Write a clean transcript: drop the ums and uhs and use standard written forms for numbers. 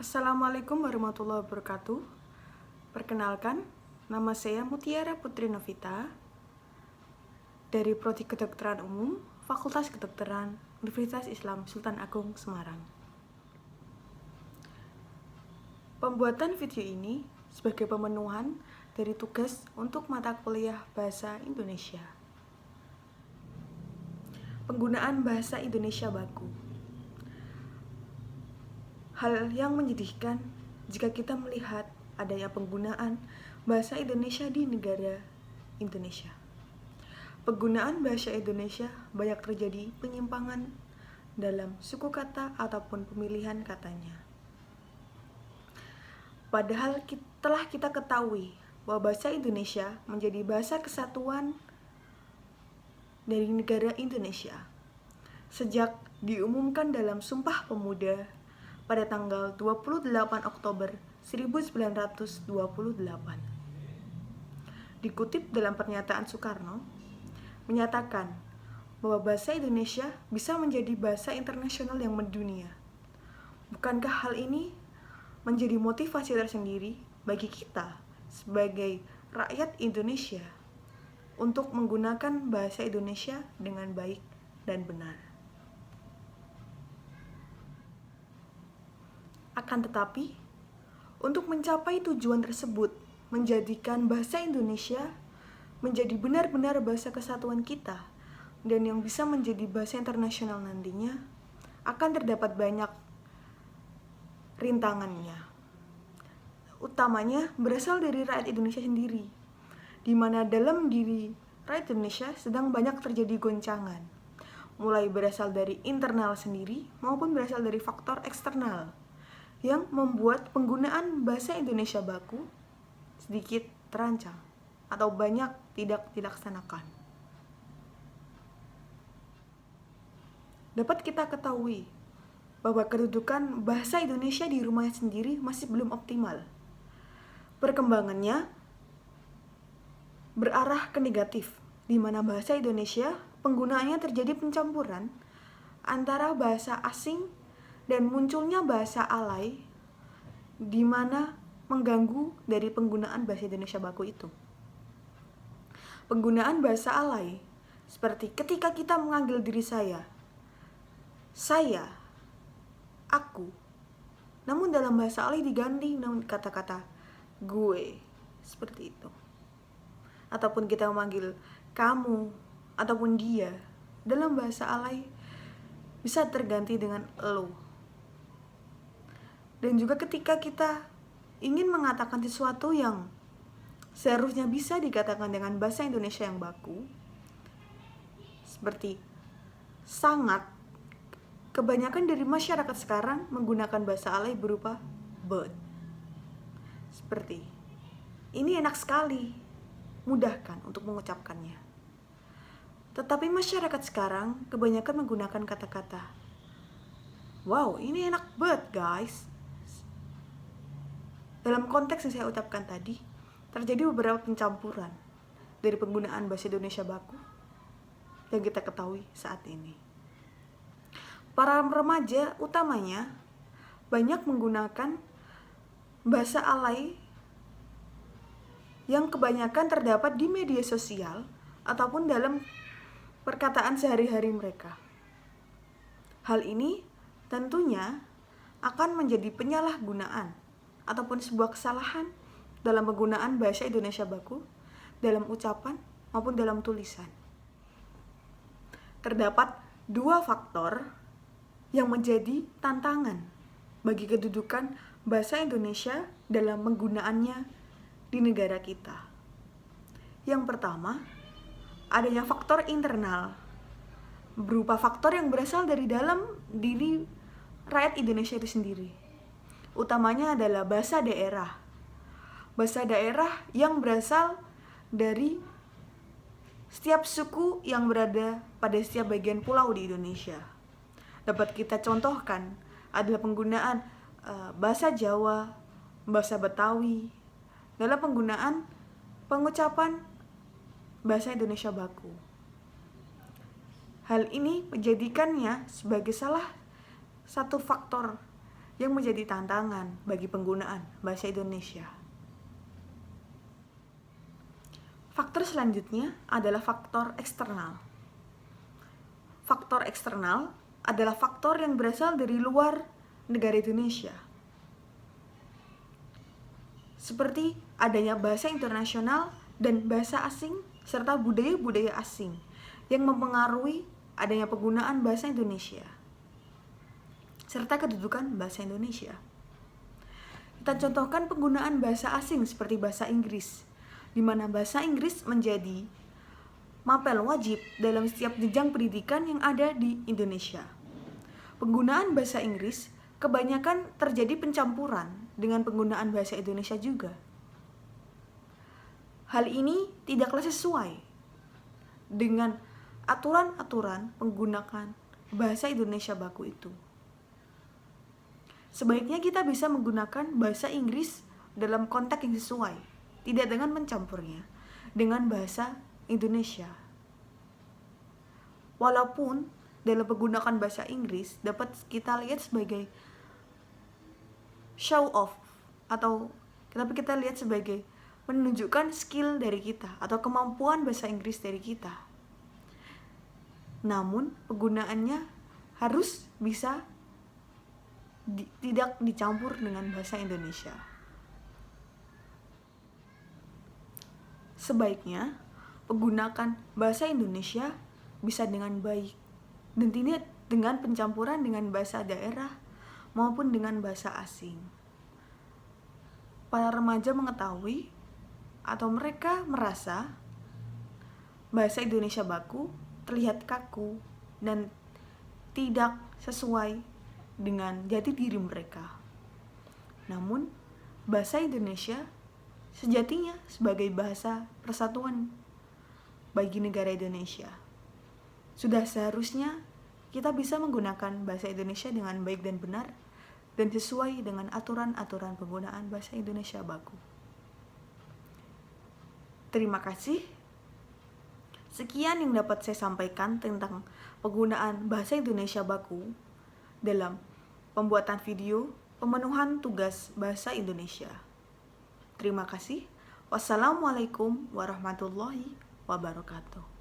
Assalamualaikum warahmatullahi wabarakatuh. Perkenalkan, nama saya Mutiara Putri Novita dari Prodi Kedokteran Umum, Fakultas Kedokteran, Universitas Islam Sultan Agung, Semarang. Pembuatan video ini sebagai pemenuhan dari tugas untuk mata kuliah Bahasa Indonesia. Penggunaan Bahasa Indonesia baku. Hal yang menyedihkan jika kita melihat adanya penggunaan bahasa Indonesia di negara Indonesia. Penggunaan bahasa Indonesia banyak terjadi penyimpangan dalam suku kata ataupun pemilihan katanya. Padahal telah kita ketahui bahwa bahasa Indonesia menjadi bahasa kesatuan dari negara Indonesia sejak diumumkan dalam Sumpah Pemuda pada tanggal 28 Oktober 1928. Dikutip dalam pernyataan Soekarno, menyatakan bahwa bahasa Indonesia bisa menjadi bahasa internasional yang mendunia. Bukankah hal ini menjadi motivasi tersendiri bagi kita sebagai rakyat Indonesia untuk menggunakan bahasa Indonesia dengan baik dan benar? Akan tetapi, untuk mencapai tujuan tersebut, menjadikan bahasa Indonesia menjadi benar-benar bahasa kesatuan kita dan yang bisa menjadi bahasa internasional nantinya, akan terdapat banyak rintangannya. Utamanya berasal dari rakyat Indonesia sendiri, di mana dalam diri rakyat Indonesia sedang banyak terjadi goncangan, mulai berasal dari internal sendiri maupun berasal dari faktor eksternal yang membuat penggunaan bahasa Indonesia baku sedikit terancam atau banyak tidak dilaksanakan. Dapat kita ketahui bahwa kedudukan bahasa Indonesia di rumahnya sendiri masih belum optimal. Perkembangannya berarah ke negatif, di mana bahasa Indonesia penggunaannya terjadi pencampuran antara bahasa asing dan munculnya bahasa alay di mana mengganggu dari penggunaan bahasa Indonesia baku itu. Penggunaan bahasa alay seperti ketika kita mengambil diri saya, aku, namun dalam bahasa alay diganti dengan kata-kata gue, seperti itu. Ataupun kita memanggil kamu ataupun dia, dalam bahasa alay bisa terganti dengan lo. Dan juga ketika kita ingin mengatakan sesuatu yang seharusnya bisa dikatakan dengan bahasa Indonesia yang baku, seperti sangat, kebanyakan dari masyarakat sekarang menggunakan bahasa alay berupa but. Seperti, ini enak sekali, mudahkan untuk mengucapkannya. Tetapi masyarakat sekarang kebanyakan menggunakan kata-kata, wow, ini enak banget guys. Dalam konteks yang saya ucapkan tadi, terjadi beberapa pencampuran dari penggunaan bahasa Indonesia baku yang kita ketahui saat ini. Para remaja utamanya banyak menggunakan bahasa alay yang kebanyakan terdapat di media sosial ataupun dalam perkataan sehari-hari mereka. Hal ini tentunya akan menjadi penyalahgunaan ataupun sebuah kesalahan dalam penggunaan bahasa Indonesia baku dalam ucapan maupun dalam tulisan. Terdapat dua faktor yang menjadi tantangan bagi kedudukan bahasa Indonesia dalam penggunaannya di negara kita. Yang pertama, adanya faktor internal, berupa faktor yang berasal dari dalam diri rakyat Indonesia itu sendiri. Utamanya adalah bahasa daerah. Bahasa daerah yang berasal dari setiap suku yang berada pada setiap bagian pulau di Indonesia. Dapat kita contohkan adalah penggunaan bahasa Jawa, bahasa Betawi dalam penggunaan pengucapan bahasa Indonesia baku. Hal ini menjadikannya sebagai salah satu faktor yang menjadi tantangan bagi penggunaan bahasa Indonesia. Faktor selanjutnya adalah faktor eksternal. Faktor eksternal adalah faktor yang berasal dari luar negara Indonesia, seperti adanya bahasa internasional dan bahasa asing serta budaya-budaya asing yang mempengaruhi adanya penggunaan bahasa Indonesia serta kedudukan bahasa Indonesia. Kita contohkan penggunaan bahasa asing seperti bahasa Inggris, di mana bahasa Inggris menjadi mapel wajib dalam setiap jenjang pendidikan yang ada di Indonesia. Penggunaan bahasa Inggris kebanyakan terjadi pencampuran dengan penggunaan bahasa Indonesia juga. Hal ini tidaklah sesuai dengan aturan-aturan penggunaan bahasa Indonesia baku itu. Sebaiknya kita bisa menggunakan bahasa Inggris dalam konteks yang sesuai, tidak dengan mencampurnya dengan bahasa Indonesia. Walaupun dalam menggunakan bahasa Inggris dapat kita lihat sebagai show off, atau tapi kita lihat sebagai menunjukkan skill dari kita atau kemampuan bahasa Inggris dari kita. Namun penggunaannya harus bisa tidak dicampur dengan bahasa Indonesia. Sebaiknya menggunakan bahasa Indonesia bisa dengan baik dan tidak dengan pencampuran dengan bahasa daerah maupun dengan bahasa asing. Para remaja mengetahui atau mereka merasa bahasa Indonesia baku terlihat kaku dan tidak sesuai dengan jati diri mereka. Namun, bahasa Indonesia sejatinya sebagai bahasa persatuan bagi negara Indonesia. Sudah seharusnya kita bisa menggunakan bahasa Indonesia dengan baik dan benar dan sesuai dengan aturan-aturan penggunaan bahasa Indonesia baku. Terima kasih. Sekian yang dapat saya sampaikan tentang penggunaan bahasa Indonesia baku dalam pembuatan video pemenuhan tugas bahasa Indonesia. Terima kasih. Wassalamualaikum warahmatullahi wabarakatuh.